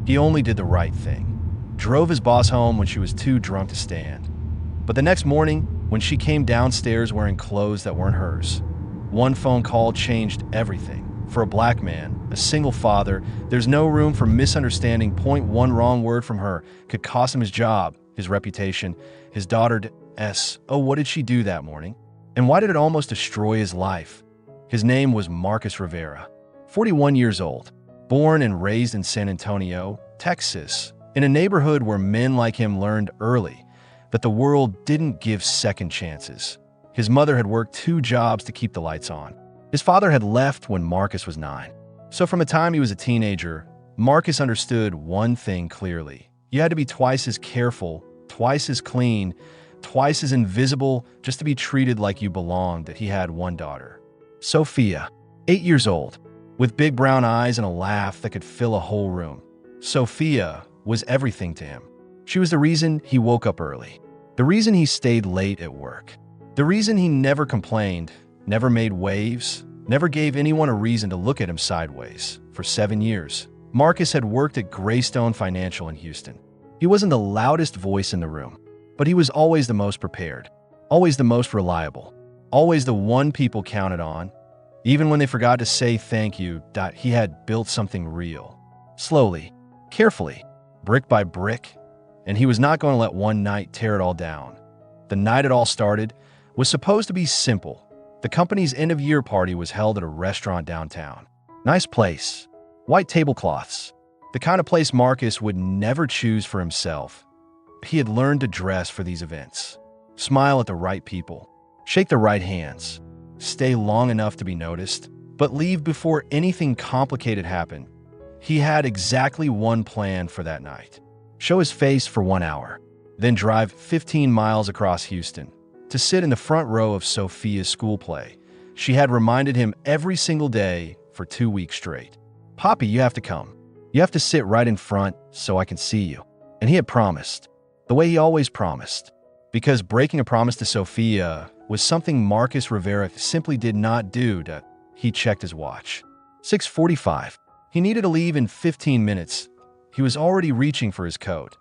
He only did the right thing. Drove his boss home when she was too drunk to stand. But the next morning, when she came downstairs wearing clothes that weren't hers, one phone call changed everything. For a black man, a single father, there's no room for misunderstanding. One wrong word from her could cost him his job, his reputation, his daughter's. Oh, what did she do that morning? And why did it almost destroy his life? His name was Marcus Rivera, 41 years old, born and raised in San Antonio, Texas, in a neighborhood where men like him learned early that the world didn't give second chances. His mother had worked 2 jobs to keep the lights on. His father had left when Marcus was 9. So from the time he was a teenager, Marcus understood one thing clearly. You had to be twice as careful, twice as clean, twice as invisible just to be treated like you belonged. That he had one daughter, Sophia, 8 years old, with big brown eyes and a laugh that could fill a whole room. Sophia was everything to him. She was the reason he woke up early, the reason he stayed late at work, the reason he never complained, never made waves, never gave anyone a reason to look at him sideways. For 7 years, Marcus had worked at Greystone Financial in Houston. He wasn't the loudest voice in the room, but he was always the most prepared, always the most reliable, always the one people counted on. Even when they forgot to say thank you, he had built something real. Slowly, carefully, brick by brick, and he was not going to let one night tear it all down. The night it all started was supposed to be simple. The company's end-of-year party was held at a restaurant downtown. Nice place, white tablecloths, the kind of place Marcus would never choose for himself. He had learned to dress for these events, smile at the right people, shake the right hands, stay long enough to be noticed, but leave before anything complicated happened. He had exactly one plan for that night. Show his face for 1 hour, then drive 15 miles across Houston to sit in the front row of Sophia's school play. She had reminded him every single day for 2 weeks straight. "Poppy, you have to come. You have to sit right in front so I can see you." And he had promised, the way he always promised, because breaking a promise to Sophia was something Marcus Rivera simply did not do. He checked his watch. 6:45. He needed to leave in 15 minutes. He was already reaching for his coat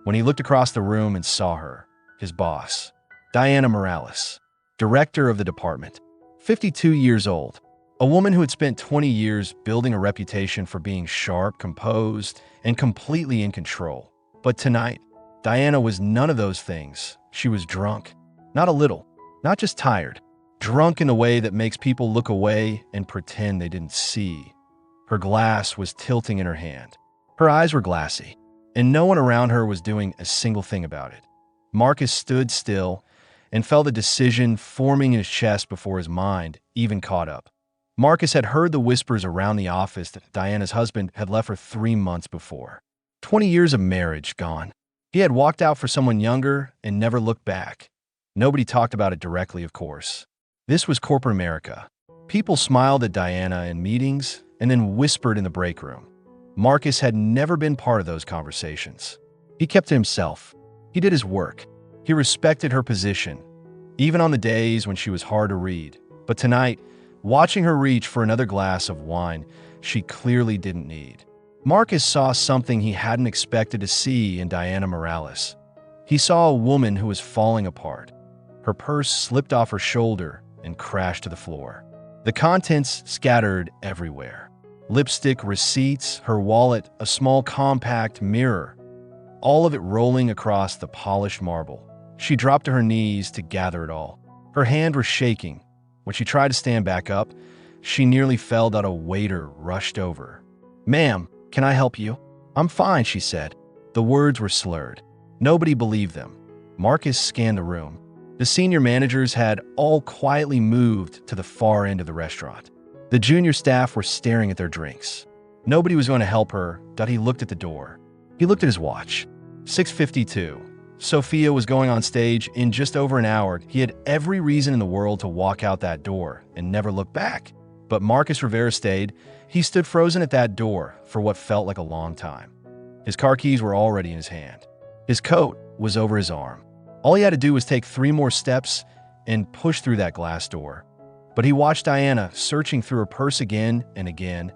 when he looked across the room and saw her, his boss, Diana Morales, director of the department, 52 years old, a woman who had spent 20 years building a reputation for being sharp, composed, and completely in control. But tonight, Diana was none of those things. She was drunk, not a little, not just tired, drunk in a way that makes people look away and pretend they didn't see. Her glass was tilting in her hand. Her eyes were glassy, and no one around her was doing a single thing about it. Marcus stood still and felt a decision forming in his chest before his mind even caught up. Marcus had heard the whispers around the office that Diana's husband had left her 3 months before. 20 years of marriage gone. He had walked out for someone younger and never looked back. Nobody talked about it directly, of course. This was corporate America. People smiled at Diana in meetings and then whispered in the break room. Marcus had never been part of those conversations. He kept to himself. He did his work. He respected her position, even on the days when she was hard to read. But tonight, watching her reach for another glass of wine she clearly didn't need, Marcus saw something he hadn't expected to see in Diana Morales. He saw a woman who was falling apart. Her purse slipped off her shoulder and crashed to the floor. The contents scattered everywhere. Lipstick, receipts, her wallet, a small compact mirror, all of it rolling across the polished marble. She dropped to her knees to gather it all. Her hand was shaking. When she tried to stand back up, she nearly fell down. A waiter rushed over. "Ma'am, can I help you?" "I'm fine," she said. The words were slurred. Nobody believed them. Marcus scanned the room. The senior managers had all quietly moved to the far end of the restaurant. The junior staff were staring at their drinks. Nobody was going to help her. He looked at the door. He looked at his watch. 6:52. Sophia was going on stage in just over an hour. He had every reason in the world to walk out that door and never look back. But Marcus Rivera stayed. He stood frozen at that door for what felt like a long time. His car keys were already in his hand. His coat was over his arm. All he had to do was take 3 more steps and push through that glass door. But he watched Diana searching through her purse again and again,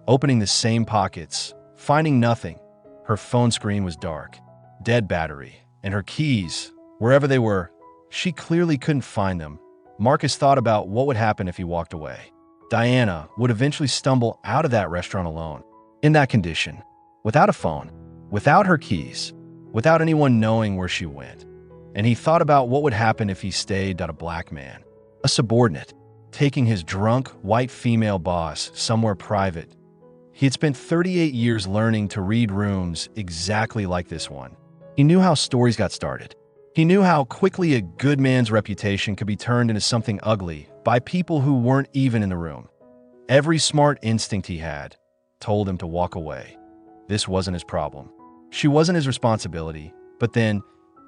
opening the same pockets, finding nothing. Her phone screen was dark, dead battery, and her keys, wherever they were, she clearly couldn't find them. Marcus thought about what would happen if he walked away. Diana would eventually stumble out of that restaurant alone, in that condition, without a phone, without her keys, without anyone knowing where she went. And he thought about what would happen if he stayed at a black man, a subordinate, taking his drunk, white female boss somewhere private. He had spent 38 years learning to read rooms exactly like this one. He knew how stories got started. He knew how quickly a good man's reputation could be turned into something ugly by people who weren't even in the room. Every smart instinct he had told him to walk away. This wasn't his problem. She wasn't his responsibility. But then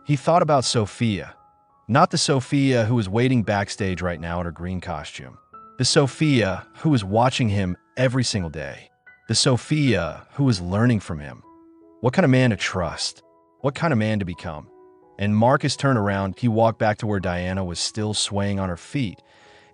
he thought about Sophia. Not the Sophia who was waiting backstage right now in her green costume. The Sophia who was watching him every single day. The Sophia who was learning from him. What kind of man to trust? What kind of man to become? And Marcus turned around. He walked back to where Diana was still swaying on her feet.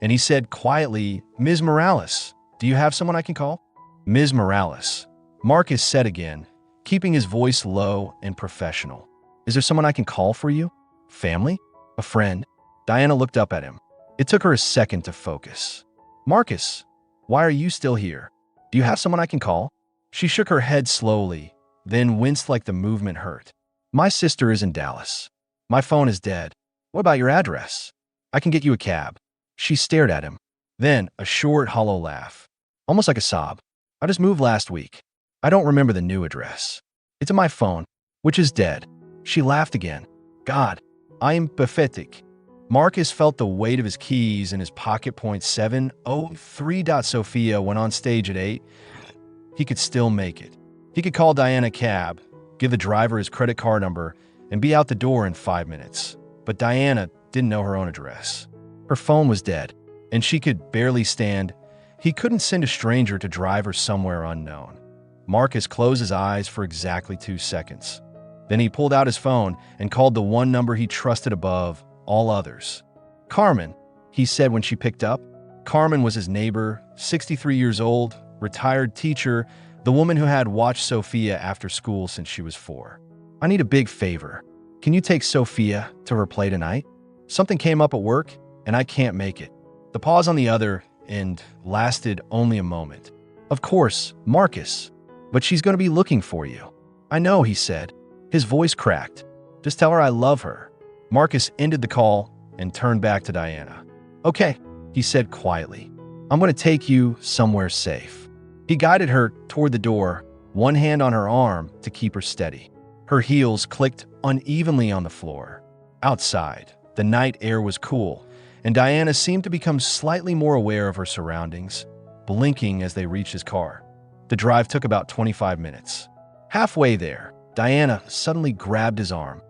And he said quietly, "Ms. Morales, do you have someone I can call?" "Ms. Morales," Marcus said again, keeping his voice low and professional. "Is there someone I can call for you? Family? A friend?" Diana looked up at him. It took her a second to focus. "Marcus, why are you still here? Do you have someone I can call?" She shook her head slowly, then winced like the movement hurt. "My sister is in Dallas. My phone is dead. What about your address? I can get you a cab." She stared at him. Then a short, hollow laugh, almost like a sob. "I just moved last week. I don't remember the new address. It's in my phone, which is dead." She laughed again. "God, I am pathetic." Marcus felt the weight of his keys in his pocket. 703. Sophia went on stage at 8. He could still make it. He could call Diana a cab, give the driver his credit card number, and be out the door in 5 minutes. But Diana didn't know her own address. Her phone was dead, and she could barely stand. He couldn't send a stranger to drive her somewhere unknown. Marcus closed his eyes for exactly 2 seconds. Then he pulled out his phone and called the one number he trusted above all others. "Carmen," he said when she picked up. Carmen was his neighbor, 63 years old, retired teacher, the woman who had watched Sophia after school since she was 4. "I need a big favor. Can you take Sophia to her play tonight? Something came up at work, and I can't make it." The pause on the other end lasted only a moment. "Of course, Marcus, but she's going to be looking for you." "I know," he said. His voice cracked. "Just tell her I love her." Marcus ended the call and turned back to Diana. "Okay," he said quietly. "I'm going to take you somewhere safe." He guided her toward the door, one hand on her arm to keep her steady. Her heels clicked unevenly on the floor. Outside, the night air was cool, and Diana seemed to become slightly more aware of her surroundings, blinking as they reached his car. The drive took about 25 minutes. Halfway there, Diana suddenly grabbed his arm.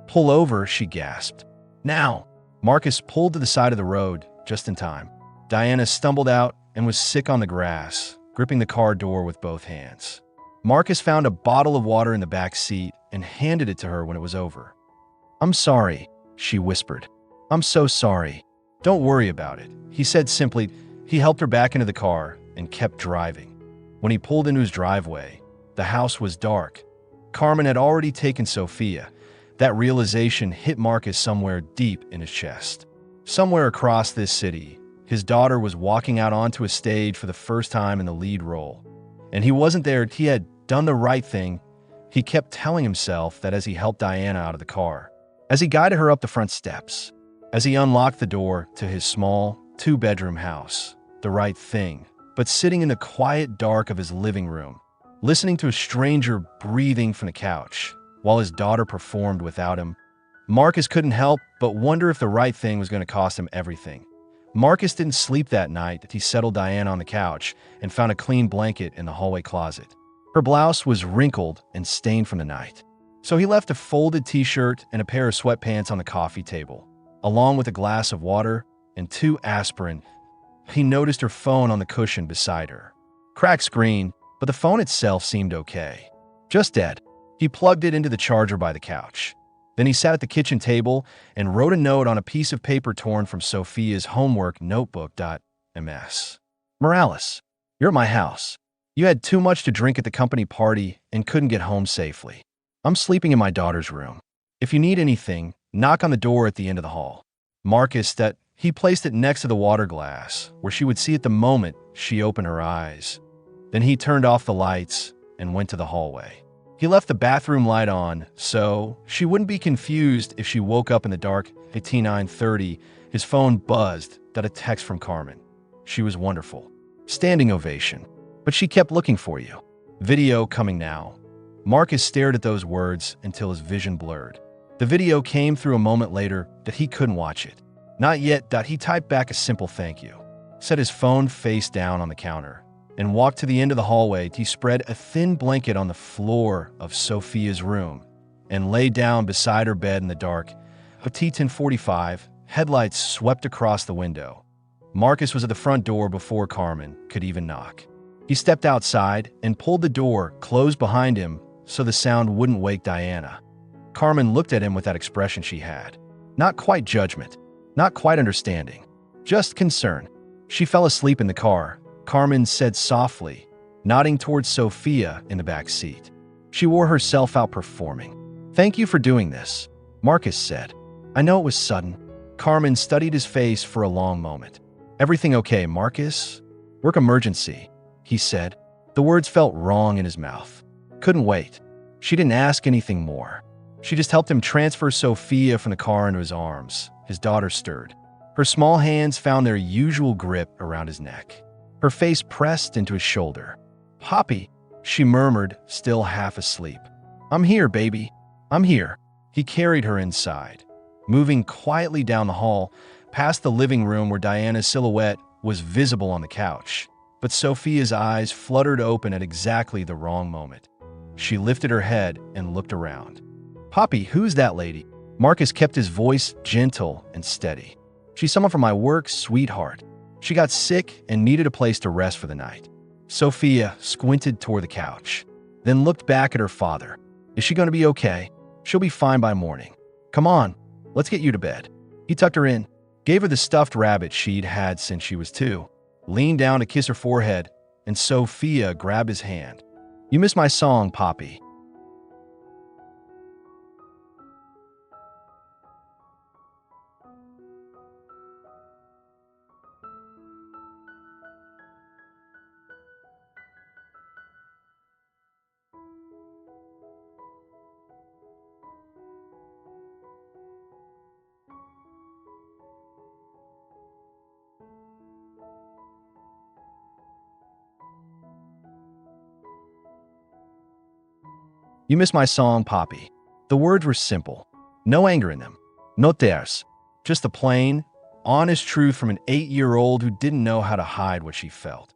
"Pull over," she gasped. "Now!" Marcus pulled to the side of the road just in time. Diana stumbled out and was sick on the grass, gripping the car door with both hands. Marcus found a bottle of water in the back seat and handed it to her when it was over. "I'm sorry," she whispered. "I'm so sorry." "Don't worry about it," he said simply. He helped her back into the car and kept driving. When he pulled into his driveway, the house was dark. Carmen had already taken Sophia. That realization hit Marcus somewhere deep in his chest. Somewhere across this city, his daughter was walking out onto a stage for the first time in the lead role. And he wasn't there. He had done the right thing. He kept telling himself that as he helped Diana out of the car, as he guided her up the front steps, as he unlocked the door to his small, 2-bedroom house, the right thing. But sitting in the quiet dark of his living room, listening to a stranger breathing from the couch while his daughter performed without him, Marcus couldn't help but wonder if the right thing was going to cost him everything. Marcus didn't sleep that night. He settled Diana on the couch and found a clean blanket in the hallway closet. Her blouse was wrinkled and stained from the night. So he left a folded t-shirt and a pair of sweatpants on the coffee table, along with a glass of water and 2 aspirin. He noticed her phone on the cushion beside her. Cracked screen, but the phone itself seemed okay. Just dead. He plugged it into the charger by the couch. Then he sat at the kitchen table and wrote a note on a piece of paper torn from Sophia's homework notebook. "Ms. Morales, you're at my house. You had too much to drink at the company party and couldn't get home safely. I'm sleeping in my daughter's room. If you need anything, knock on the door at the end of the hall. Marcus, that he placed it next to the water glass, where she would see it the moment she opened her eyes. Then he turned off the lights and went to the hallway. He left the bathroom light on, so she wouldn't be confused if she woke up in the dark at T9:30. His phone buzzed that a text from Carmen. She was wonderful. Standing ovation. But she kept looking for you. Video coming now. Marcus stared at those words until his vision blurred. The video came through a moment later that he couldn't watch it. Not yet. He typed back a simple thank you, set his phone face down on the counter, and walked to the end of the hallway. He spread a thin blanket on the floor of Sophia's room and lay down beside her bed in the dark. At T10:45, headlights swept across the window. Marcus was at the front door before Carmen could even knock. He stepped outside and pulled the door closed behind him so the sound wouldn't wake Diana. Carmen looked at him with that expression she had. Not quite judgment, not quite understanding, just concern. She fell asleep in the car, Carmen said softly, nodding towards Sophia in the back seat. She wore herself out performing. Thank you for doing this, Marcus said. I know it was sudden. Carmen studied his face for a long moment. Everything okay, Marcus? Work emergency, he said. The words felt wrong in his mouth. Couldn't wait. She didn't ask anything more. She just helped him transfer Sophia from the car into his arms. His daughter stirred. Her small hands found their usual grip around his neck. Her face pressed into his shoulder. Poppy, she murmured, still half asleep. I'm here, baby. I'm here. He carried her inside, moving quietly down the hall, past the living room where Diana's silhouette was visible on the couch. But Sophia's eyes fluttered open at exactly the wrong moment. She lifted her head and looked around. Poppy, who's that lady? Marcus kept his voice gentle and steady. She's someone from my work, sweetheart. She got sick and needed a place to rest for the night. Sophia squinted toward the couch, then looked back at her father. Is she going to be okay? She'll be fine by morning. Come on, let's get you to bed. He tucked her in, gave her the stuffed rabbit she'd had since she was 2, leaned down to kiss her forehead, and Sophia grabbed his hand. You miss my song, Poppy. You miss my song, Poppy. The words were simple. No anger in them. No tears. Just the plain, honest truth from an 8-year-old who didn't know how to hide what she felt.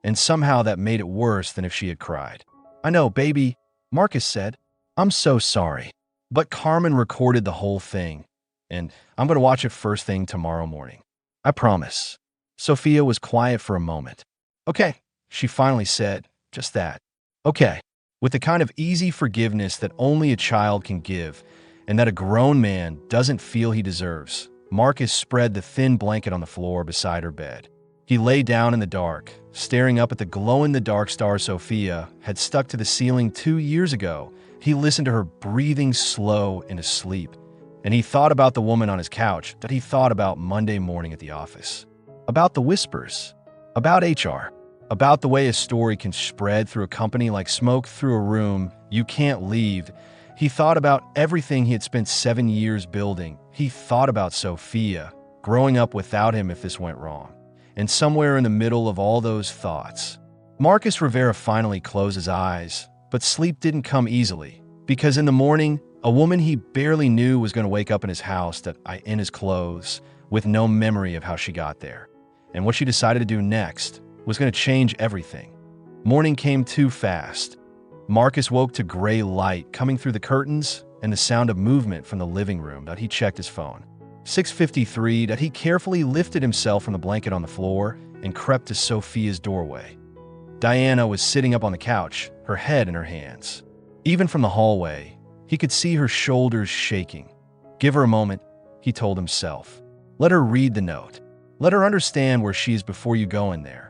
And somehow that made it worse than if she had cried. I know, baby, Marcus said. I'm so sorry. But Carmen recorded the whole thing, and I'm going to watch it first thing tomorrow morning. I promise. Sophia was quiet for a moment. Okay, she finally said, just that. Okay. With the kind of easy forgiveness that only a child can give and that a grown man doesn't feel he deserves, Marcus spread the thin blanket on the floor beside her bed. He lay down in the dark, staring up at the glow-in-the-dark star Sophia had stuck to the ceiling 2 years ago. He listened to her breathing slow into sleep, and he thought about the woman on his couch that he thought about Monday morning at the office. About the whispers. About HR. About the way a story can spread through a company like smoke through a room you can't leave. He thought about everything he had spent 7 years building. He thought about Sophia, growing up without him if this went wrong. And somewhere in the middle of all those thoughts, Marcus Rivera finally closed his eyes, but sleep didn't come easily, because in the morning, a woman he barely knew was going to wake up in his house in his clothes, with no memory of how she got there. And what she decided to do next was going to change everything. Morning came too fast. Marcus woke to gray light coming through the curtains and the sound of movement from the living room. He checked his phone. 6:53. He carefully lifted himself from the blanket on the floor and crept to Sophia's doorway. Diana was sitting up on the couch, her head in her hands. Even from the hallway, he could see her shoulders shaking. Give her a moment, he told himself. Let her read the note. Let her understand where she is before you go in there.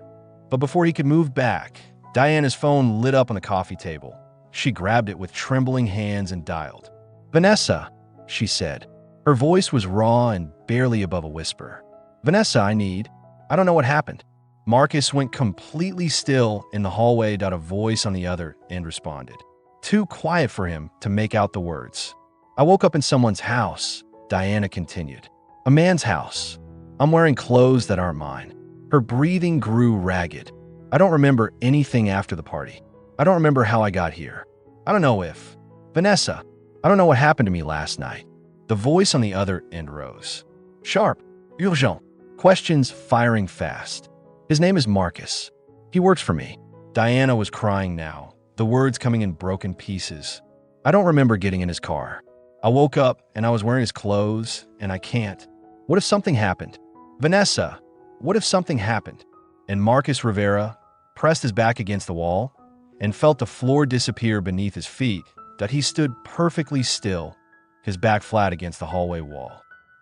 But before he could move back, Diana's phone lit up on the coffee table. She grabbed it with trembling hands and dialed. "Vanessa," she said. Her voice was raw and barely above a whisper. "Vanessa, I don't know what happened." Marcus went completely still in the hallway. A voice on the other end responded. Too quiet for him to make out the words. "I woke up in someone's house," Diana continued. "A man's house. I'm wearing clothes that aren't mine." Her breathing grew ragged. "I don't remember anything after the party. I don't remember how I got here. I don't know if... Vanessa, I don't know what happened to me last night." The voice on the other end rose. Sharp, urgent, questions firing fast. "His name is Marcus. He works for me." Diana was crying now, the words coming in broken pieces. "I don't remember getting in his car. I woke up and I was wearing his clothes, and I can't. What if something happened? Vanessa, what if something happened?" And Marcus Rivera pressed his back against the wall and felt the floor disappear beneath his feet. That he stood perfectly still, his back flat against the hallway wall.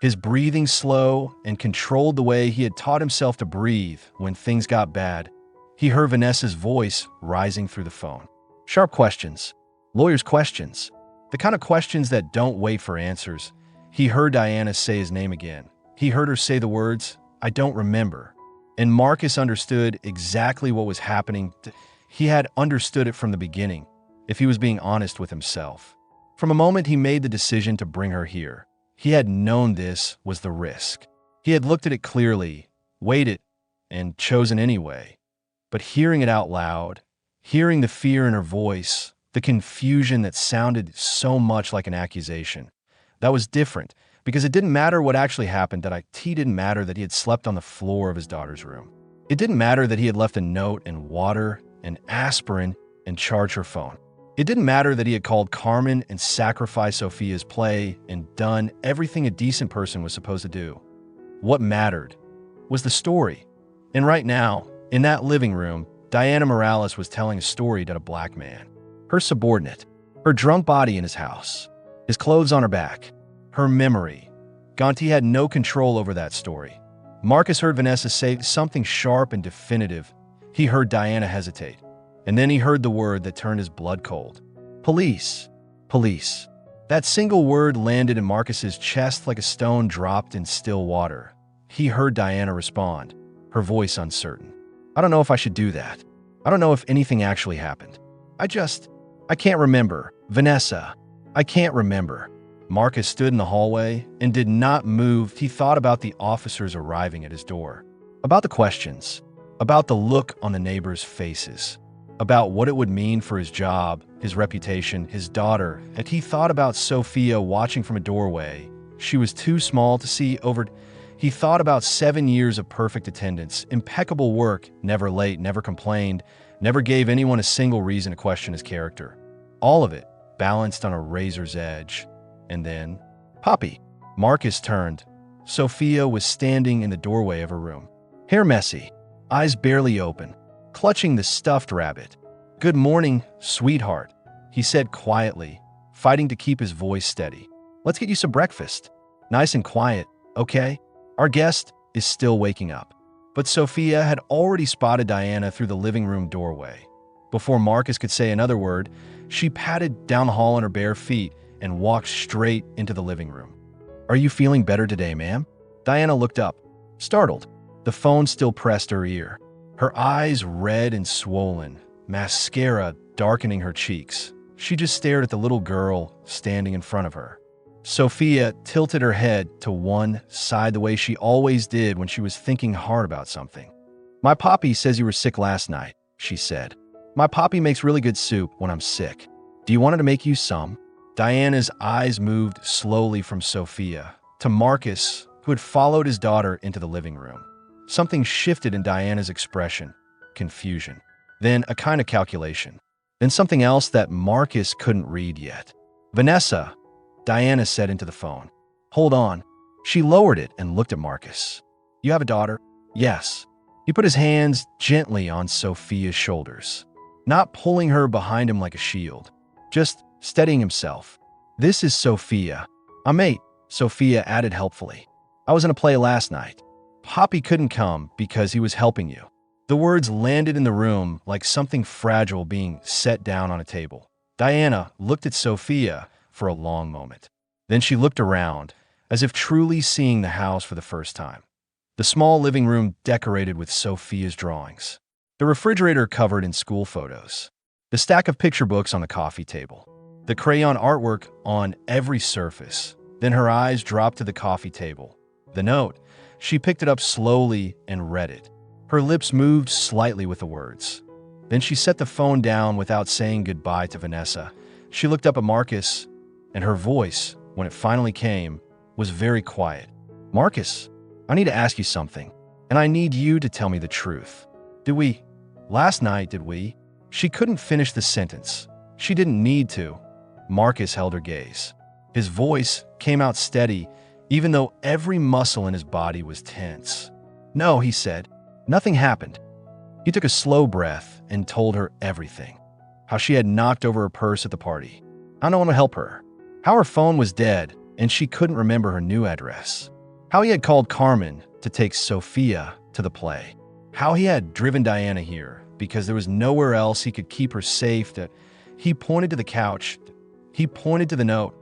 His breathing slow and controlled the way he had taught himself to breathe when things got bad. He heard Vanessa's voice rising through the phone. Sharp questions. Lawyers' questions. The kind of questions that don't wait for answers. He heard Diana say his name again. He heard her say the words, "I don't remember." And Marcus understood exactly what was happening. He had understood it from the beginning, if he was being honest with himself. From the moment he made the decision to bring her here, he had known this was the risk. He had looked at it clearly, weighed it, and chosen anyway. But hearing it out loud, hearing the fear in her voice, the confusion that sounded so much like an accusation, that was different, because it didn't matter what actually happened. It didn't matter that he had slept on the floor of his daughter's room. It didn't matter that he had left a note and water and aspirin and charged her phone. It didn't matter that he had called Carmen and sacrificed Sophia's play and done everything a decent person was supposed to do. What mattered was the story. And right now, in that living room, Diana Morales was telling a story to a black man. Her subordinate, her drunk body in his house, his clothes on her back, her memory. Gonti had no control over that story. Marcus heard Vanessa say something sharp and definitive. He heard Diana hesitate. And then he heard the word that turned his blood cold. Police. Police. That single word landed in Marcus's chest like a stone dropped in still water. He heard Diana respond, her voice uncertain. "I don't know if I should do that. I don't know if anything actually happened. I can't remember. Vanessa, I can't remember." Marcus stood in the hallway and did not move. He thought about the officers arriving at his door, about the questions, about the look on the neighbors' faces, about what it would mean for his job, his reputation, his daughter. And he thought about Sophia watching from a doorway. She was too small to see over. He thought about 7 years of perfect attendance, impeccable work, never late, never complained, never gave anyone a single reason to question his character. All of it balanced on a razor's edge. And then, Poppy. Marcus turned. Sophia was standing in the doorway of her room, hair messy, eyes barely open, clutching the stuffed rabbit. "Good morning, sweetheart," he said quietly, fighting to keep his voice steady. "Let's get you some breakfast. Nice and quiet, okay? Our guest is still waking up." But Sophia had already spotted Diana through the living room doorway. Before Marcus could say another word, she padded down the hall on her bare feet and walked straight into the living room. "Are you feeling better today, ma'am?" Diana looked up, startled, the phone still pressed her ear. Her eyes red and swollen, mascara darkening her cheeks. She just stared at the little girl standing in front of her. Sophia tilted her head to one side the way she always did when she was thinking hard about something. "My poppy says you were sick last night," she said. "My poppy makes really good soup when I'm sick. Do you want her to make you some?" Diana's eyes moved slowly from Sophia to Marcus, who had followed his daughter into the living room. Something shifted in Diana's expression, confusion, then a kind of calculation, then something else that Marcus couldn't read yet. "Vanessa," Diana said into the phone. "Hold on." She lowered it and looked at Marcus. "You have a daughter?" "Yes." He put his hands gently on Sophia's shoulders, not pulling her behind him like a shield, just steadying himself. "This is Sophia." "I'm 8, Sophia added helpfully. "I was in a play last night. Poppy couldn't come because he was helping you." The words landed in the room like something fragile being set down on a table. Diana looked at Sophia for a long moment. Then she looked around, as if truly seeing the house for the first time. The small living room decorated with Sophia's drawings. The refrigerator covered in school photos. The stack of picture books on the coffee table. The crayon artwork on every surface. Then her eyes dropped to the coffee table. The note. She picked it up slowly and read it. Her lips moved slightly with the words. Then she set the phone down without saying goodbye to Vanessa. She looked up at Marcus, and her voice, when it finally came, was very quiet. "Marcus, I need to ask you something, and I need you to tell me the truth. Last night, did we?" She couldn't finish the sentence. She didn't need to. Marcus held her gaze. His voice came out steady, even though every muscle in his body was tense. "No," he said. "Nothing happened." He took a slow breath and told her everything. How she had knocked over her purse at the party. How no one would help her. How her phone was dead and she couldn't remember her new address. How he had called Carmen to take Sophia to the play. How he had driven Diana here because there was nowhere else he could keep her safe. He pointed to the couch. He pointed to the note.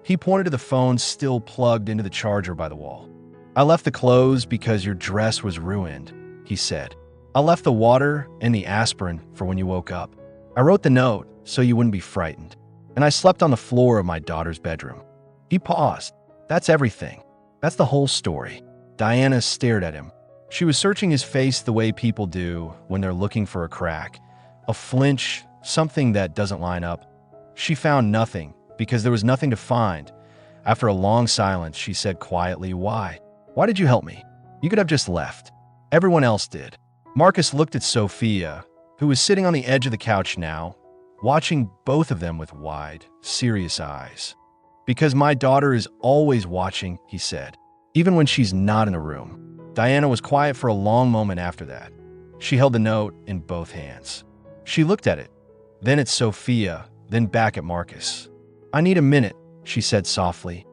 He pointed to the phone still plugged into the charger by the wall. "I left the clothes because your dress was ruined," he said. "I left the water and the aspirin for when you woke up. I wrote the note so you wouldn't be frightened. And I slept on the floor of my daughter's bedroom." He paused. "That's everything. That's the whole story." Diana stared at him. She was searching his face the way people do when they're looking for a crack, a flinch, something that doesn't line up. She found nothing because there was nothing to find. After a long silence, she said quietly, "Why? Why did you help me? You could have just left. Everyone else did." Marcus looked at Sophia, who was sitting on the edge of the couch now, watching both of them with wide, serious eyes. "Because my daughter is always watching," he said, "even when she's not in the room." Diana was quiet for a long moment after that. She held the note in both hands. She looked at it, then at Sophia, then back at Marcus. "I need a minute," she said softly.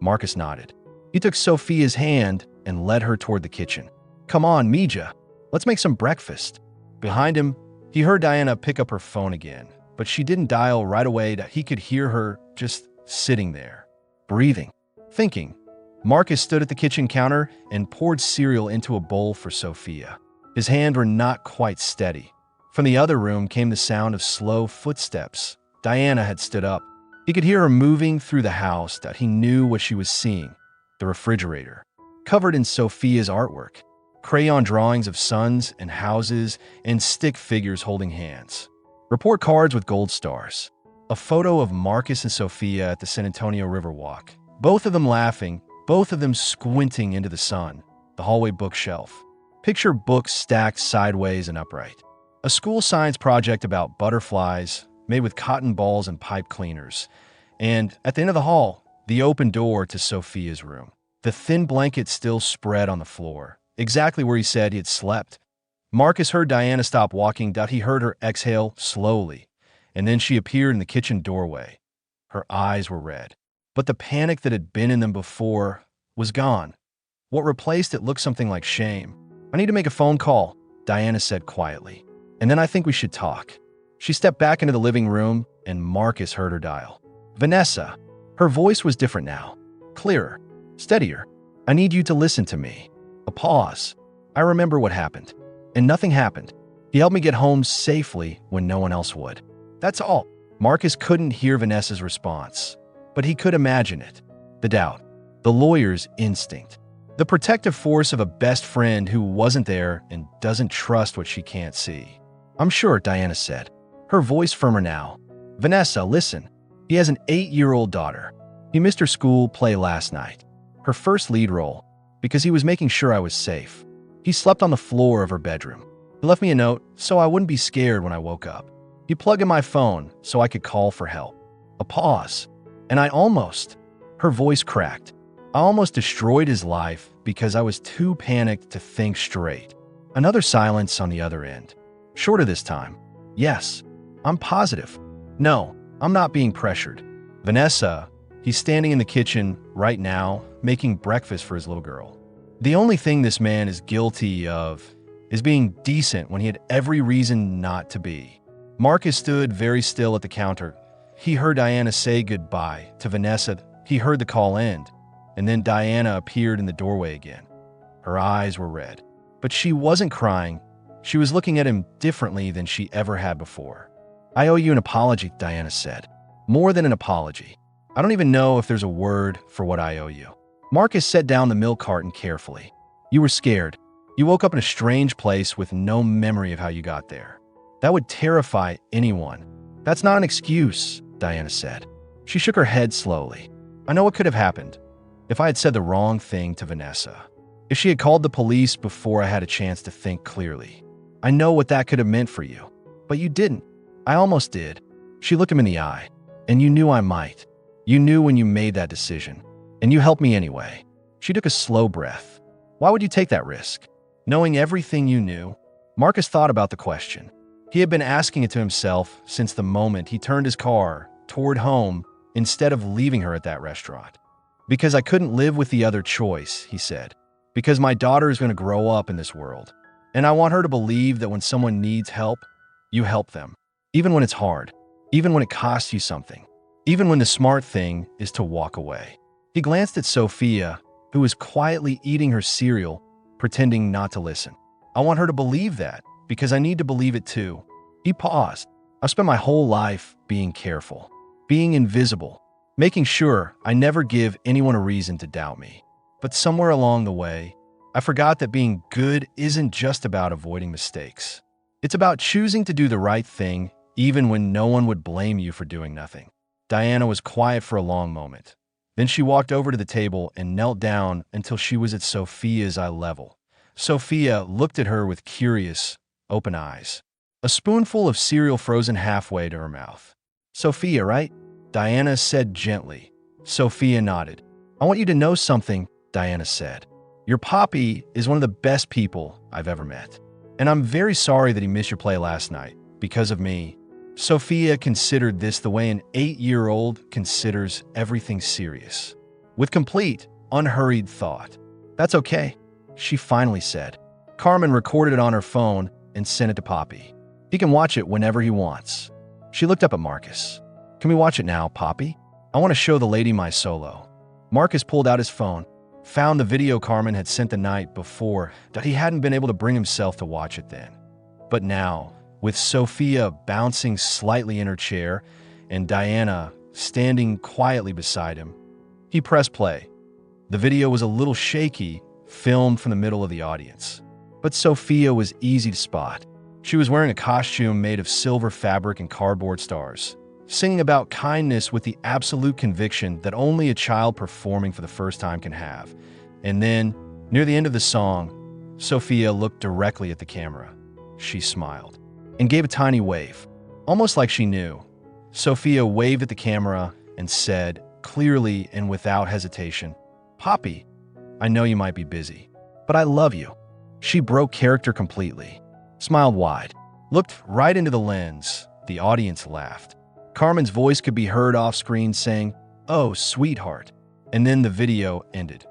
Marcus nodded. He took Sophia's hand and led her toward the kitchen. "Come on, Mija. Let's make some breakfast." Behind him, he heard Diana pick up her phone again, but she didn't dial right away. That he could hear her just sitting there, breathing, thinking. Marcus stood at the kitchen counter and poured cereal into a bowl for Sophia. His hands were not quite steady. From the other room came the sound of slow footsteps. Diana had stood up. He could hear her moving through the house. That he knew what she was seeing. The refrigerator, covered in Sophia's artwork. Crayon drawings of suns and houses and stick figures holding hands. Report cards with gold stars. A photo of Marcus and Sophia at the San Antonio River walk. Both of them laughing, both of them squinting into the sun. The hallway bookshelf. Picture books stacked sideways and upright. A school science project about butterflies made with cotton balls and pipe cleaners. And at the end of the hall, the open door to Sophia's room. The thin blanket still spread on the floor, exactly where he said he had slept. Marcus heard Diana stop walking. He heard her exhale slowly, and then she appeared in the kitchen doorway. Her eyes were red, but the panic that had been in them before was gone. What replaced it looked something like shame. "I need to make a phone call," Diana said quietly. "And then I think we should talk." She stepped back into the living room, and Marcus heard her dial. "Vanessa." Her voice was different now, clearer, steadier. "I need you to listen to me." A pause. "I remember what happened. And nothing happened. He helped me get home safely when no one else would. That's all." Marcus couldn't hear Vanessa's response, but he could imagine it. The doubt. The lawyer's instinct. The protective force of a best friend who wasn't there and doesn't trust what she can't see. "I'm sure," Diana said, her voice firmer now. "Vanessa, listen. He has an 8-year-old daughter. He missed her school play last night. Her first lead role, because he was making sure I was safe. He slept on the floor of her bedroom. He left me a note so I wouldn't be scared when I woke up. He plugged in my phone so I could call for help." A pause. "And I almost," her voice cracked, "I almost destroyed his life because I was too panicked to think straight." Another silence on the other end. Shorter this time. "Yes, I'm positive. No, I'm not being pressured." "Vanessa," he's standing in the kitchen right now, making breakfast for his little girl. "The only thing this man is guilty of Is being decent when he had every reason not to be. Marcus stood very still at the counter. He heard Diana say goodbye to Vanessa. He heard the call end, and then Diana appeared in the doorway again. Her eyes were red, but she wasn't crying. She was looking at him differently than she ever had before. "I owe you an apology," Diana said. "More than an apology. I don't even know if there's a word for what I owe you." Marcus set down the milk carton carefully. "You were scared. You woke up in a strange place with no memory of how you got there. That would terrify anyone." "That's not an excuse," Diana said. She shook her head slowly. "I know what could have happened. If I had said the wrong thing to Vanessa. If she had called the police before I had a chance to think clearly. I know what that could have meant for you. But you didn't. I almost did." She looked him in the eye. "And you knew I might. You knew when you made that decision. And you helped me anyway." She took a slow breath. "Why would you take that risk? Knowing everything you knew?" Marcus thought about the question. He had been asking it to himself since the moment he turned his car toward home instead of leaving her at that restaurant. "Because I couldn't live with the other choice," he said. "Because my daughter is going to grow up in this world. And I want her to believe that when someone needs help, you help them. Even when it's hard. Even when it costs you something. Even when the smart thing is to walk away." He glanced at Sophia, who was quietly eating her cereal, pretending not to listen. "I want her to believe that, because I need to believe it too." He paused. "I've spent my whole life being careful, being invisible, making sure I never give anyone a reason to doubt me. But somewhere along the way, I forgot that being good isn't just about avoiding mistakes. It's about choosing to do the right thing, even when no one would blame you for doing nothing." Diana was quiet for a long moment. Then she walked over to the table and knelt down until she was at Sophia's eye level. Sophia looked at her with curious, open eyes. A spoonful of cereal frozen halfway to her mouth. "Sophia, right?" Diana said gently. Sophia nodded. "I want you to know something," Diana said. "Your Poppy is one of the best people I've ever met. And I'm very sorry that he missed your play last night, because of me." Sophia considered this the way an 8-year-old considers everything serious. With complete, unhurried thought. "That's okay," she finally said. "Carmen recorded it on her phone and sent it to Poppy. He can watch it whenever he wants." She looked up at Marcus. "Can we watch it now, Poppy? I want to show the lady my solo." Marcus pulled out his phone, found the video Carmen had sent the night before, that he hadn't been able to bring himself to watch it then. But now, with Sophia bouncing slightly in her chair and Diana standing quietly beside him, he pressed play. The video was a little shaky, filmed from the middle of the audience. But Sophia was easy to spot. She was wearing a costume made of silver fabric and cardboard stars, singing about kindness with the absolute conviction that only a child performing for the first time can have. And then, near the end of the song, Sophia looked directly at the camera. She smiled and gave a tiny wave, almost like she knew. Sophia waved at the camera and said, clearly and without hesitation, "Poppy, I know you might be busy, but I love you." She broke character completely, smiled wide, looked right into the lens. The audience laughed. Carmen's voice could be heard off screen saying, "Oh, sweetheart." And then the video ended.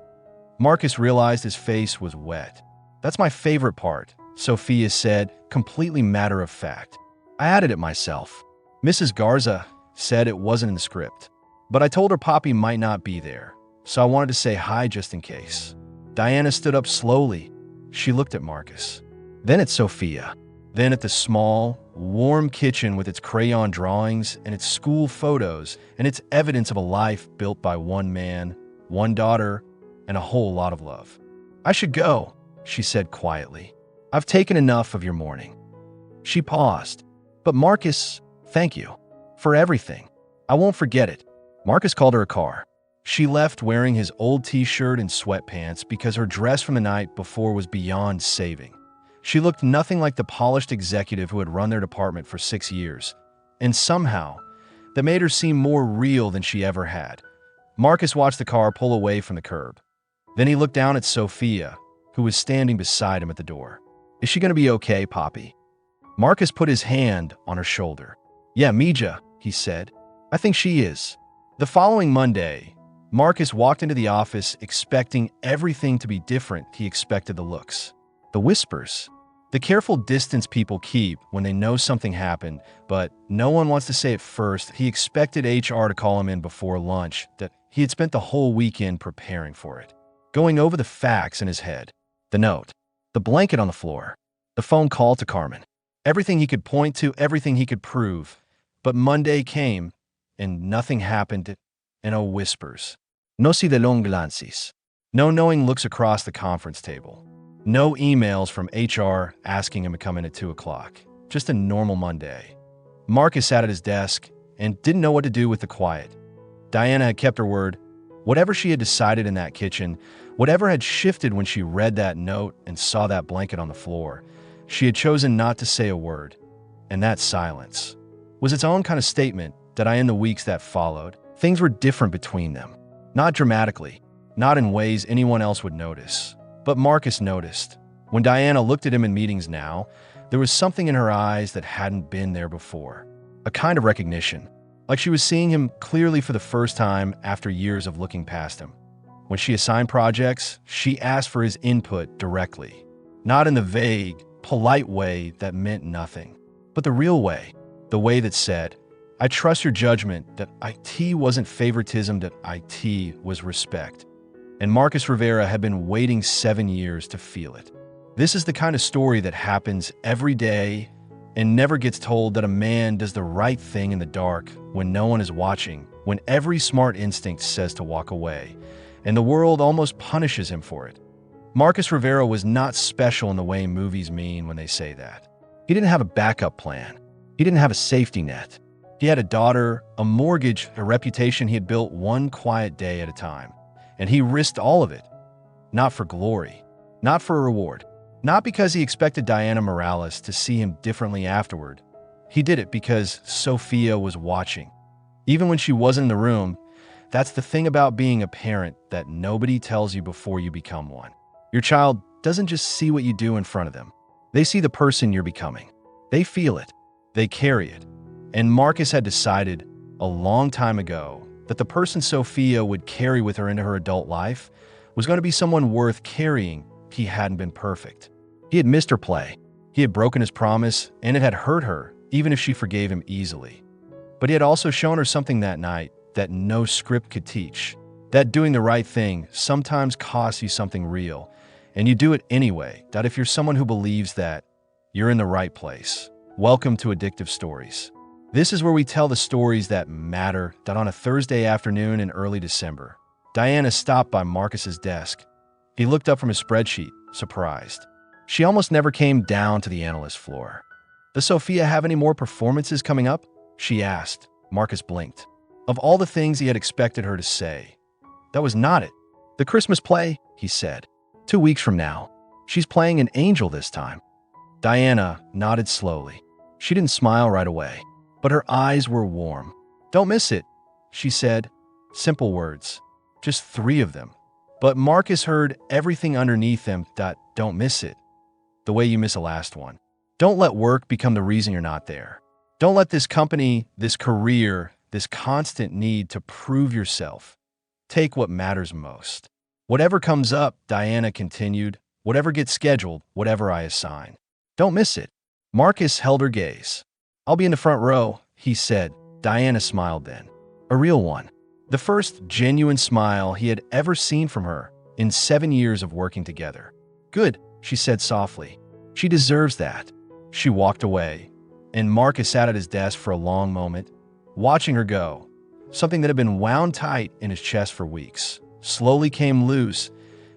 Marcus realized his face was wet. "That's my favorite part," Sophia said, completely matter of fact. "I added it myself. Mrs. Garza said it wasn't in the script, but I told her Poppy might not be there, so I wanted to say hi just in case." Diana stood up slowly. She looked at Marcus, then at Sophia, then at the small, warm kitchen with its crayon drawings and its school photos and its evidence of a life built by one man, one daughter, and a whole lot of love. "I should go," she said quietly. "I've taken enough of your morning." She paused. "But Marcus, thank you for everything. I won't forget it." Marcus called her a car. She left wearing his old t-shirt and sweatpants because her dress from the night before was beyond saving. She looked nothing like the polished executive who had run their department for 6 years, and somehow, that made her seem more real than she ever had. Marcus watched the car pull away from the curb. Then he looked down at Sophia, who was standing beside him at the door. "Is she going to be okay, Poppy?" Marcus put his hand on her shoulder. "Yeah, Mija," he said. "I think she is." The following Monday, Marcus walked into the office expecting everything to be different. He expected the looks, the whispers, The careful distance people keep when they know something happened, but no one wants to say it first. He expected HR to call him in before lunch, that he had spent the whole weekend preparing for it, going over the facts in his head. The note, the blanket on the floor, the phone call to Carmen. Everything he could point to, everything he could prove. But Monday came, and nothing happened, and oh, whispers. No si de long glances. No knowing looks across the conference table. No emails from HR asking him to come in at 2 o'clock. Just a normal Monday. Marcus sat at his desk and didn't know what to do with the quiet. Diana had kept her word. Whatever she had decided in that kitchen, whatever had shifted when she read that note and saw that blanket on the floor, she had chosen not to say a word. And that silence was its own kind of statement that in the weeks that followed, things were different between them. Not dramatically, not in ways anyone else would notice. But Marcus noticed. When Diana looked at him in meetings now, there was something in her eyes that hadn't been there before. A kind of recognition, like she was seeing him clearly for the first time after years of looking past him. When she assigned projects, she asked for his input directly. Not in the vague, polite way that meant nothing, but the real way, the way that said, I trust your judgment, that IT wasn't favoritism, that IT was respect. And Marcus Rivera had been waiting 7 years to feel it. This is the kind of story that happens every day and never gets told, that a man does the right thing in the dark when no one is watching, when every smart instinct says to walk away, and the world almost punishes him for it. Marcus Rivera was not special in the way movies mean when they say that. He didn't have a backup plan. He didn't have a safety net. He had a daughter, a mortgage, a reputation he had built one quiet day at a time. And he risked all of it. Not for glory, not for a reward, not because he expected Diana Morales to see him differently afterward. He did it because Sophia was watching. Even when she wasn't in the room, that's the thing about being a parent that nobody tells you before you become one. Your child doesn't just see what you do in front of them. They see the person you're becoming. They feel it. They carry it. And Marcus had decided a long time ago that the person Sophia would carry with her into her adult life was going to be someone worth carrying. He hadn't been perfect. He had missed her play. He had broken his promise, and it had hurt her, even if she forgave him easily. But he had also shown her something that night that no script could teach, that doing the right thing sometimes costs you something real, and you do it anyway, that if you're someone who believes that, you're in the right place. Welcome to Addictive Stories. This is where we tell the stories that matter. That on a Thursday afternoon in early December, Diana stopped by Marcus's desk. He looked up from his spreadsheet, surprised. She almost never came down to the analyst floor. Does Sophia have any more performances coming up? She asked. Marcus blinked. Of all the things he had expected her to say, that was not it. The Christmas play, he said. 2 weeks from now. She's playing an angel this time. Diana nodded slowly. She didn't smile right away, but her eyes were warm. Don't miss it, she said. Simple words. Just 3 of them. But Marcus heard everything underneath them. Don't miss it. The way you miss a last one. Don't let work become the reason you're not there. Don't let this company, this career, this constant need to prove yourself. Take what matters most. Whatever comes up, Diana continued, whatever gets scheduled, whatever I assign. Don't miss it. Marcus held her gaze. I'll be in the front row, he said. Diana smiled then. A real one. The first genuine smile he had ever seen from her in 7 years of working together. Good, she said softly. She deserves that. She walked away, and Marcus sat at his desk for a long moment, watching her go. Something that had been wound tight in his chest for weeks slowly came loose.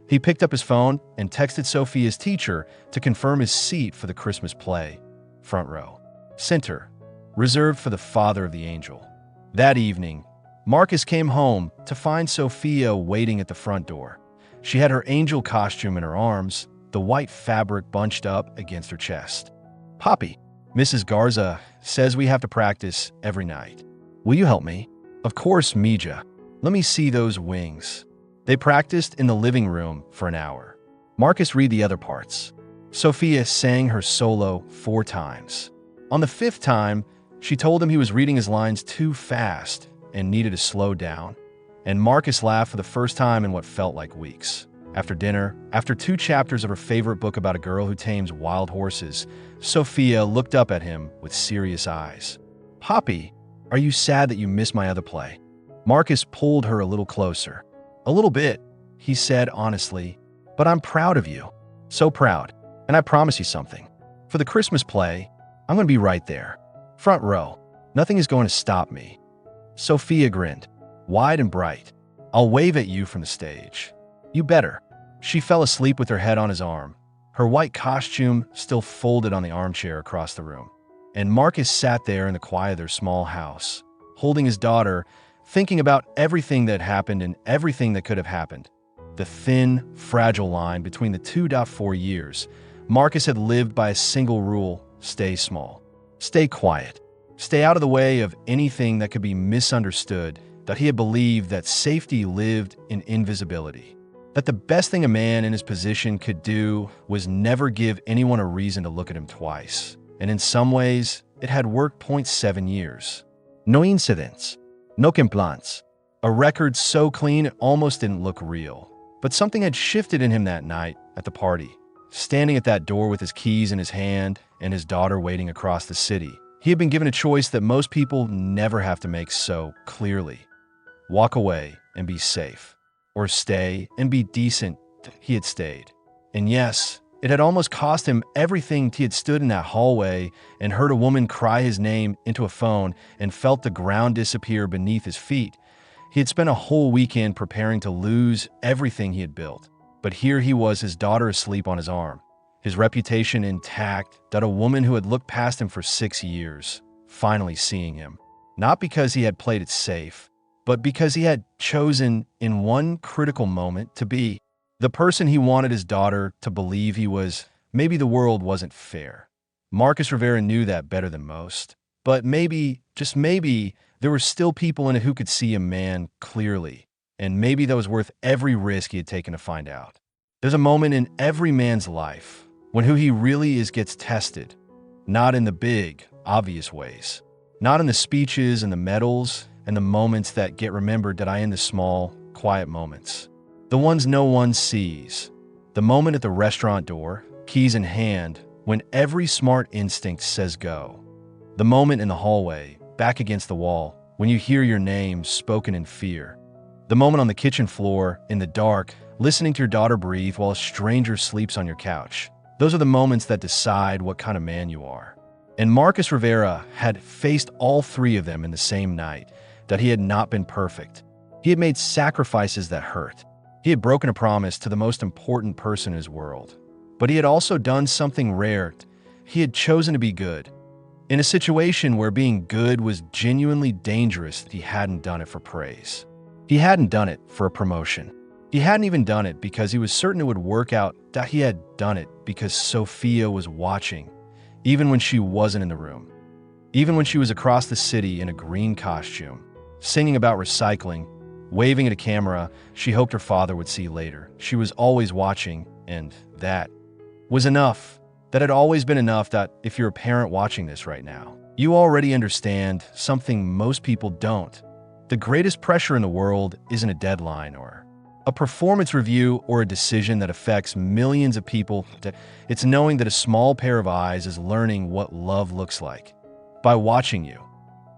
He picked up his phone and texted Sophia's teacher to confirm his seat for the Christmas play. Front row. Center. Reserved for the father of the angel. That evening, Marcus came home to find Sophia waiting at the front door. She had her angel costume in her arms, the white fabric bunched up against her chest. Poppy, Mrs. Garza says we have to practice every night. Will you help me? Of course, Mija. Let me see those wings. They practiced in the living room for an hour. Marcus read the other parts. Sophia sang her solo 4 times. On the 5th time, she told him he was reading his lines too fast and needed to slow down. And Marcus laughed for the first time in what felt like weeks. After dinner, after 2 chapters of her favorite book about a girl who tames wild horses, Sophia looked up at him with serious eyes. "Poppy, are you sad that you missed my other play?" Marcus pulled her a little closer. "A little bit," he said honestly, "but I'm proud of you. So proud. And I promise you something. For the Christmas play, I'm going to be right there. Front row. Nothing is going to stop me." Sophia grinned, wide and bright. "I'll wave at you from the stage." "You better." She fell asleep with her head on his arm, her white costume still folded on the armchair across the room. And Marcus sat there in the quiet of their small house, holding his daughter, thinking about everything that happened and everything that could have happened. The thin, fragile line between the 2.4 years, Marcus had lived by a single rule: stay small. Stay quiet. Stay out of the way of anything that could be misunderstood, that he had believed that safety lived in invisibility. That the best thing a man in his position could do was never give anyone a reason to look at him twice. And in some ways, it had worked. 7 years. No incidents. No complaints. A record so clean it almost didn't look real. But something had shifted in him that night at the party. Standing at that door with his keys in his hand and his daughter waiting across the city, he had been given a choice that most people never have to make so clearly. Walk away and be safe. Or stay and be decent. He had stayed. And yes, it had almost cost him everything. He had stood in that hallway and heard a woman cry his name into a phone and felt the ground disappear beneath his feet. He had spent a whole weekend preparing to lose everything he had built. But here he was, his daughter asleep on his arm, his reputation intact, that a woman who had looked past him for 6 years, finally seeing him. Not because he had played it safe, but because he had chosen in one critical moment to be the person he wanted his daughter to believe he was. Maybe the world wasn't fair. Marcus Rivera knew that better than most. But maybe, just maybe, there were still people in it who could see a man clearly. And maybe that was worth every risk he had taken to find out. There's a moment in every man's life when who he really is gets tested. Not in the big, obvious ways. Not in the speeches and the medals and the moments that get remembered, that I in the small, quiet moments. The ones no one sees. The moment at the restaurant door, keys in hand, when every smart instinct says go. The moment in the hallway, back against the wall, when you hear your name spoken in fear. The moment on the kitchen floor, in the dark, listening to your daughter breathe while a stranger sleeps on your couch. Those are the moments that decide what kind of man you are. And Marcus Rivera had faced all 3 of them in the same night. That he had not been perfect. He had made sacrifices that hurt. He had broken a promise to the most important person in his world. But he had also done something rare. He had chosen to be good. In a situation where being good was genuinely dangerous, he hadn't done it for praise. He hadn't done it for a promotion. He hadn't even done it because he was certain it would work out. That he had done it because Sophia was watching, even when she wasn't in the room. Even when she was across the city in a green costume, singing about recycling, waving at a camera she hoped her father would see later. She was always watching, and that was enough. That had always been enough. That if you're a parent watching this right now, you already understand something most people don't. The greatest pressure in the world isn't a deadline or a performance review or a decision that affects millions of people. It's knowing that a small pair of eyes is learning what love looks like by watching you.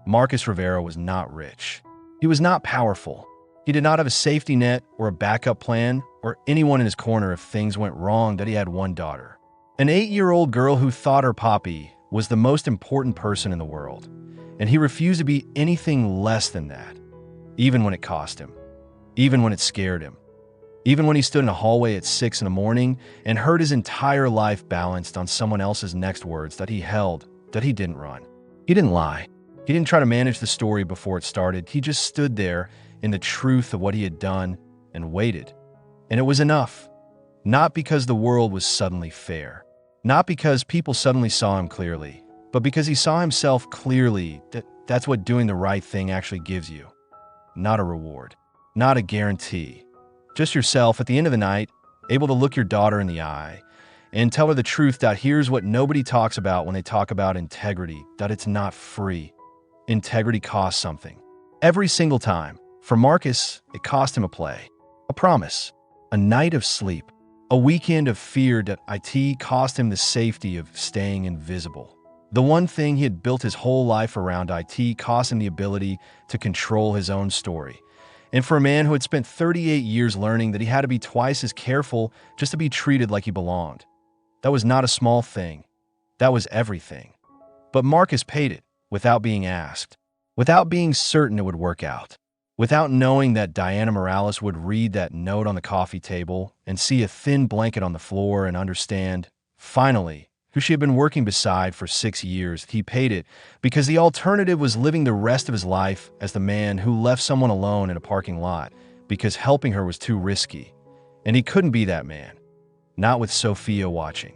Marcus Rivera was not rich. He was not powerful. He did not have a safety net or a backup plan or anyone in his corner if things went wrong. That he had one daughter, an 8-year-old girl who thought her Poppy was the most important person in the world, and he refused to be anything less than that, even when it cost him, even when it scared him, even when he stood in a hallway at 6 in the morning and heard his entire life balanced on someone else's next words that he held, that he didn't run. He didn't lie. He didn't try to manage the story before it started. He just stood there in the truth of what he had done and waited. And it was enough. Not because the world was suddenly fair. Not because people suddenly saw him clearly, but because he saw himself clearly. That's what doing the right thing actually gives you. Not a reward. Not a guarantee. Just yourself at the end of the night, able to look your daughter in the eye and tell her the truth. That here's what nobody talks about when they talk about integrity. That it's not free. Integrity costs something. Every single time. For Marcus, it cost him a play, a promise, A night of sleep. A weekend of fear that it cost him the safety of staying invisible. The one thing he had built his whole life around, it cost him the ability to control his own story. And for a man who had spent 38 years learning that he had to be twice as careful just to be treated like he belonged, that was not a small thing. That was everything. But Marcus paid it without being asked, without being certain it would work out, without knowing that Diana Morales would read that note on the coffee table and see a thin blanket on the floor and understand, finally, who she had been working beside for 6 years. He paid it because the alternative was living the rest of his life as the man who left someone alone in a parking lot because helping her was too risky. And he couldn't be that man. Not with Sophia watching.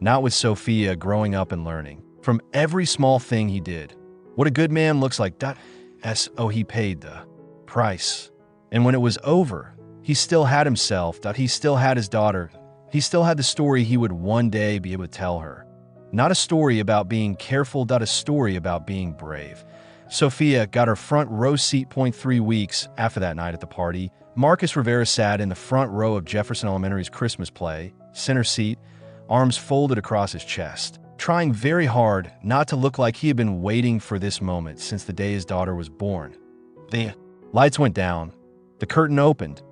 Not with Sophia growing up and learning from every small thing he did. What a good man looks like. He paid the price. And when it was over, he still had himself. He still had his daughter. He still had the story he would one day be able to tell her. Not a story about being careful, a story about being brave. Sophia got her front row seat. 3 weeks after that night at the party, Marcus Rivera sat in the front row of Jefferson Elementary's Christmas play, center seat, arms folded across his chest, trying very hard not to look like he had been waiting for this moment since the day his daughter was born. The lights went down, the curtain opened,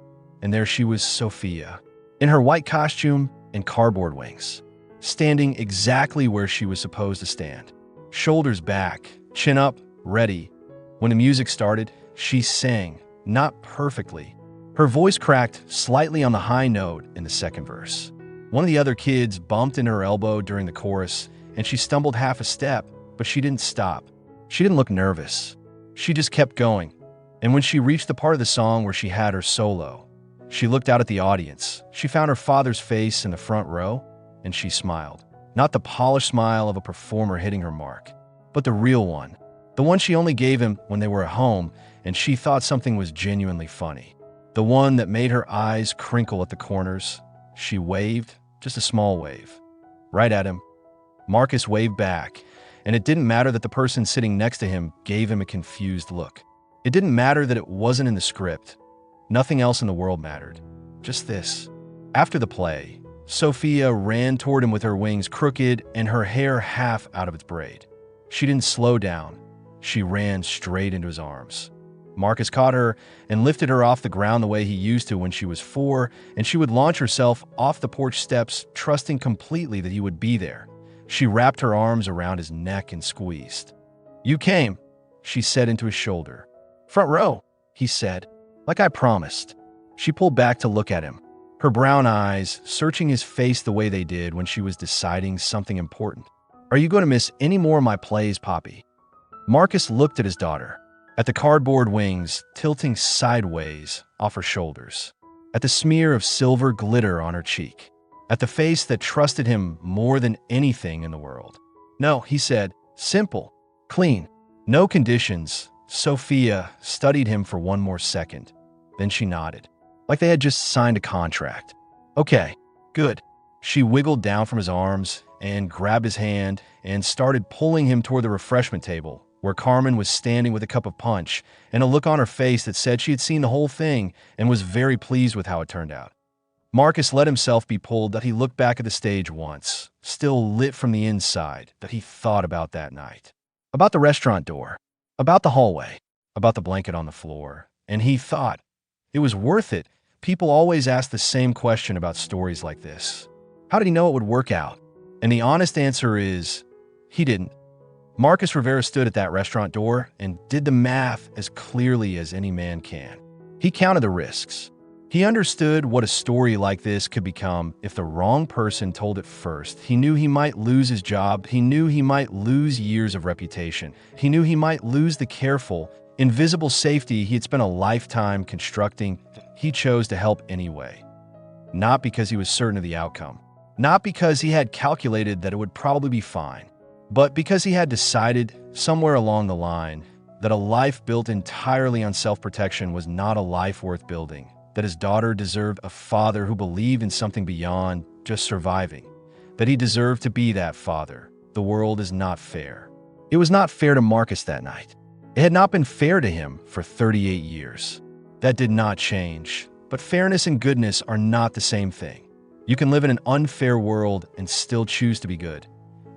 and there she was, Sophia, in her white costume and cardboard wings, standing exactly where she was supposed to stand. Shoulders back, chin up, ready. When the music started, she sang, not perfectly. Her voice cracked slightly on the high note in the second verse. One of the other kids bumped into her elbow during the chorus, and she stumbled half a step, but she didn't stop. She didn't look nervous. She just kept going. And when she reached the part of the song where she had her solo, she looked out at the audience. She found her father's face in the front row, and she smiled. Not the polished smile of a performer hitting her mark, but the real one. The one she only gave him when they were at home, and she thought something was genuinely funny. The one that made her eyes crinkle at the corners. She waved, just a small wave, right at him. Marcus waved back, and it didn't matter that the person sitting next to him gave him a confused look. It didn't matter that it wasn't in the script. Nothing else in the world mattered. Just this. After the play, Sophia ran toward him with her wings crooked and her hair half out of its braid. She didn't slow down. She ran straight into his arms. Marcus caught her and lifted her off the ground the way he used to when she was 4, and she would launch herself off the porch steps, trusting completely that he would be there. She wrapped her arms around his neck and squeezed. "You came," she said into his shoulder. "Front row," he said. "Like I promised." She pulled back to look at him, her brown eyes searching his face the way they did when she was deciding something important. "Are you going to miss any more of my plays, Poppy?" Marcus looked at his daughter, at the cardboard wings tilting sideways off her shoulders, at the smear of silver glitter on her cheek, at the face that trusted him more than anything in the world. "No," he said, "simple, clean, no conditions." Sophia studied him for one more second. Then she nodded, like they had just signed a contract. "Okay, good." She wiggled down from his arms and grabbed his hand and started pulling him toward the refreshment table, where Carmen was standing with a cup of punch and a look on her face that said she had seen the whole thing and was very pleased with how it turned out. Marcus let himself be pulled that he looked back at the stage once, still lit from the inside, that he thought about that night. About the restaurant door, about the hallway, about the blanket on the floor, and he thought, it was worth it. People always ask the same question about stories like this. How did he know it would work out? And the honest answer is, he didn't. Marcus Rivera stood at that restaurant door and did the math as clearly as any man can. He counted the risks. He understood what a story like this could become if the wrong person told it first. He knew he might lose his job. He knew he might lose years of reputation. He knew he might lose the careful, invisible safety he had spent a lifetime constructing. He chose to help anyway. Not because he was certain of the outcome. Not because he had calculated that it would probably be fine. But because he had decided, somewhere along the line, that a life built entirely on self-protection was not a life worth building. That his daughter deserved a father who believed in something beyond just surviving. That he deserved to be that father. The world is not fair. It was not fair to Marcus that night. It had not been fair to him for 38 years. That did not change. But fairness and goodness are not the same thing. You can live in an unfair world and still choose to be good.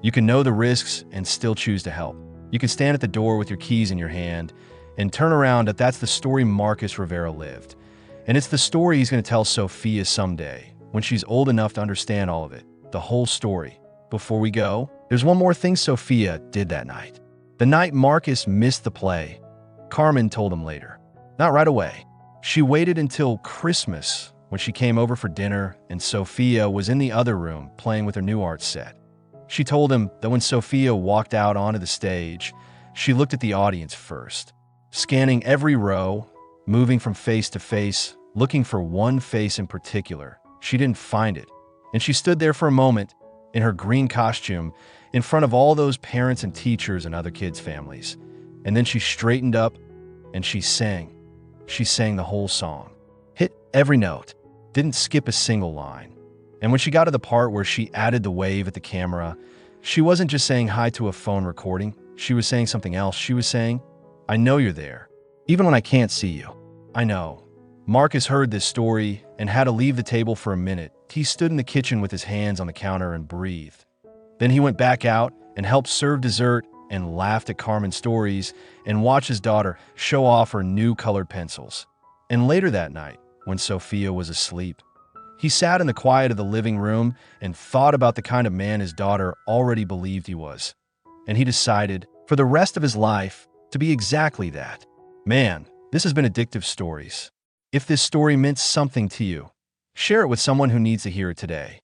You can know the risks and still choose to help. You can stand at the door with your keys in your hand and turn around. That's the story Marcus Rivera lived. And it's the story he's going to tell Sophia someday, when she's old enough to understand all of it, the whole story. Before we go, there's one more thing Sophia did that night. The night Marcus missed the play, Carmen told him later. Not right away. She waited until Christmas when she came over for dinner and Sophia was in the other room playing with her new art set. She told him that when Sophia walked out onto the stage, she looked at the audience first, scanning every row, moving from face to face, looking for one face in particular. She didn't find it, and she stood there for a moment in her green costume in front of all those parents and teachers and other kids' families. And then she straightened up and she sang. She sang the whole song, hit every note, didn't skip a single line. And when she got to the part where she added the wave at the camera, she wasn't just saying hi to a phone recording. She was saying something else. She was saying, I know you're there, even when I can't see you. I know. Marcus heard this story and had to leave the table for a minute. He stood in the kitchen with his hands on the counter and breathed. Then he went back out and helped serve dessert and laughed at Carmen's stories and watched his daughter show off her new colored pencils. And later that night, when Sophia was asleep, he sat in the quiet of the living room and thought about the kind of man his daughter already believed he was. And he decided, for the rest of his life, to be exactly that. Man, this has been Addictive Stories. If this story meant something to you, share it with someone who needs to hear it today.